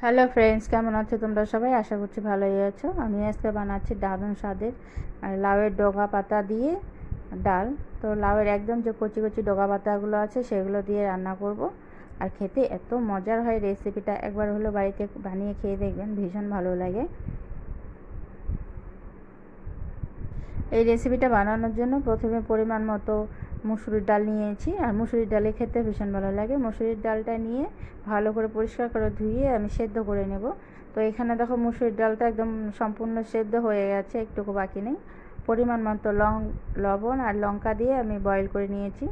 Hello friends, কেমন আছো তোমরা সবাই? আশা করছি ভালোই আছো। আমি আজকে বানাচ্ছি দারুণ স্বাদের লাউয়ের ডগা পাতা দিয়ে ডাল। তো লাউয়ের একদম যে কচি কচি ডগা পাতাগুলো আছে সেগুলো দিয়ে রান্না করব। আর খেতে এত মজার হয় রেসিপিটা, একবার হলো বাড়িতে বানিয়ে খেয়ে দেখবেন, ভীষণ ভালো লাগে। এই রেসিপিটা বানানোর জন্য প্রথমে পরিমাণ মতো মুসুরির ডাল নিয়েছি। আর মুসুরির ডালে খেতে ভীষণ ভালো লাগে। মুসুরির ডালটা নিয়ে ভালো করে পরিষ্কার করে ধুয়ে আমি সেদ্ধ করে নেব। তো এখানে দেখো মুসুরির ডালটা একদম সম্পূর্ণ সেদ্ধ হয়ে গেছে, একটুকু বাকি নেই। পরিমাণ মতো লবণ আর লঙ্কা দিয়ে আমি বয়েল করে নিয়েছি।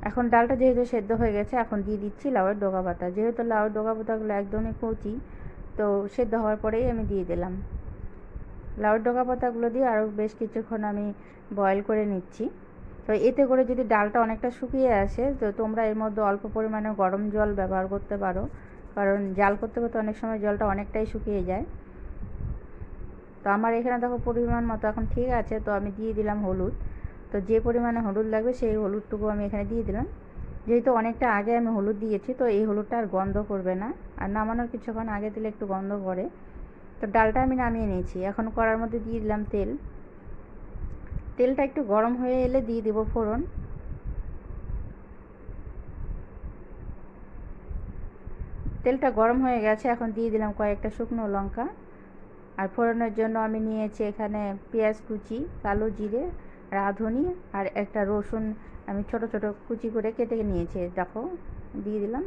এখন ডালটা যেহেতু সেদ্ধ হয়ে গেছে, এখন দিয়ে দিচ্ছি লাউয়ের ডগা পাতা। যেহেতু লাউয়ের ডগা পাতাগুলো একদমই কচি, তো সেদ্ধ হওয়ার পরেই আমি দিয়ে দিলাম। লাউয়ের ডগা পাতাগুলো দিয়ে আরও বেশ কিছুক্ষণ আমি বয়েল করে নিচ্ছি। তো এতে করে যদি ডালটা অনেকটা শুকিয়ে আসে, তো তোমরা এর মধ্যে অল্প পরিমাণে গরম জল ব্যবহার করতে পারো, কারণ জাল করতে করতে অনেক সময় জলটা অনেকটাই শুকিয়ে যায়। তো আমার এখানে দেখো পরিমাণ মতো এখন ঠিক আছে। তো আমি দিয়ে দিলাম হলুদ। তো যে পরিমাণে হলুদ লাগবে সেই হলুদটুকু আমি এখানে দিয়ে দিলাম। যেহেতু অনেকটা আগে আমি হলুদ দিয়েছি, তো এই হলুদটা আর গন্ধ করবে না, আর নামানোর কিছুক্ষণ আগে দিলে একটু গন্ধ করে। তো ডালটা আমি নামিয়ে নিয়েছি। এখন কড়ার মধ্যে দিয়ে দিলাম তেল। তেলটা একটু গরম হয়ে এলে দিয়ে দেবো ফোড়ন। তেলটা গরম হয়ে গেছে, এখন দিয়ে দিলাম কয়েকটা শুকনো লঙ্কা। আর ফোড়নের জন্য আমি নিয়েছি এখানে পেঁয়াজ কুচি, কালো জিরে, রাঁধুনি আর একটা রসুন আমি ছোট ছোট কুচি করে কেটে নিয়েছি। দেখো, দিয়ে দিলাম।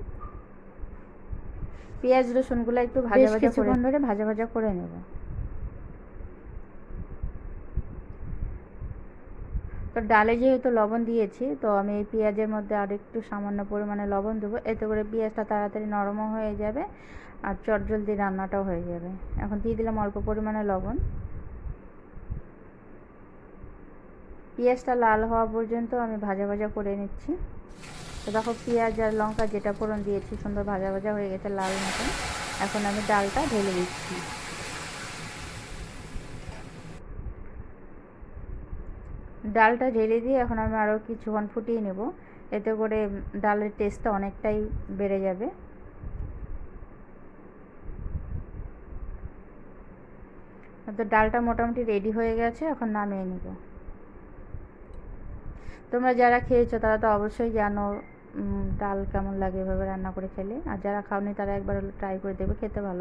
পেঁয়াজ রসুনগুলো একটু ভাজা ভাজা করে ধরে ভাজা ভাজা করে নেব। তো ডালে যেহেতু লবণ দিয়েছি, তো আমি এই পেঁয়াজের মধ্যে আর একটু সামান্য পরিমাণে লবণ দেবো। এতে করে পেঁয়াজটা তাড়াতাড়ি নরমও হয়ে যাবে আর চটজলদি রান্নাটাও হয়ে যাবে। এখন দিয়ে দিলাম অল্প পরিমাণে লবণ। পেঁয়াজটা লাল হওয়া পর্যন্ত আমি ভাজা ভাজা করে নিচ্ছি। তো দেখো, পেঁয়াজ আর লঙ্কা যেটা ফোড়ন দিয়েছি সুন্দর ভাজা ভাজা হয়ে গেছে লাল মতো। এখন আমি ডালটা ঢেলে দিচ্ছি। ডালটা ঢেলে দিয়ে এখন আমি আরও কিছুক্ষণ ফুটিয়ে নেব। এতে করে ডালের টেস্টটা অনেকটাই বেড়ে যাবে। তো ডালটা মোটামুটি রেডি হয়ে গেছে, এখন নামিয়ে নেব। তোমরা যারা খেয়েছো তারা তো অবশ্যই জানো ডাল কেমন লাগে এভাবে রান্না করে খেলে। আর যারা খাওনি তারা একবার হলো ট্রাই করে দেবে, খেতে ভালো।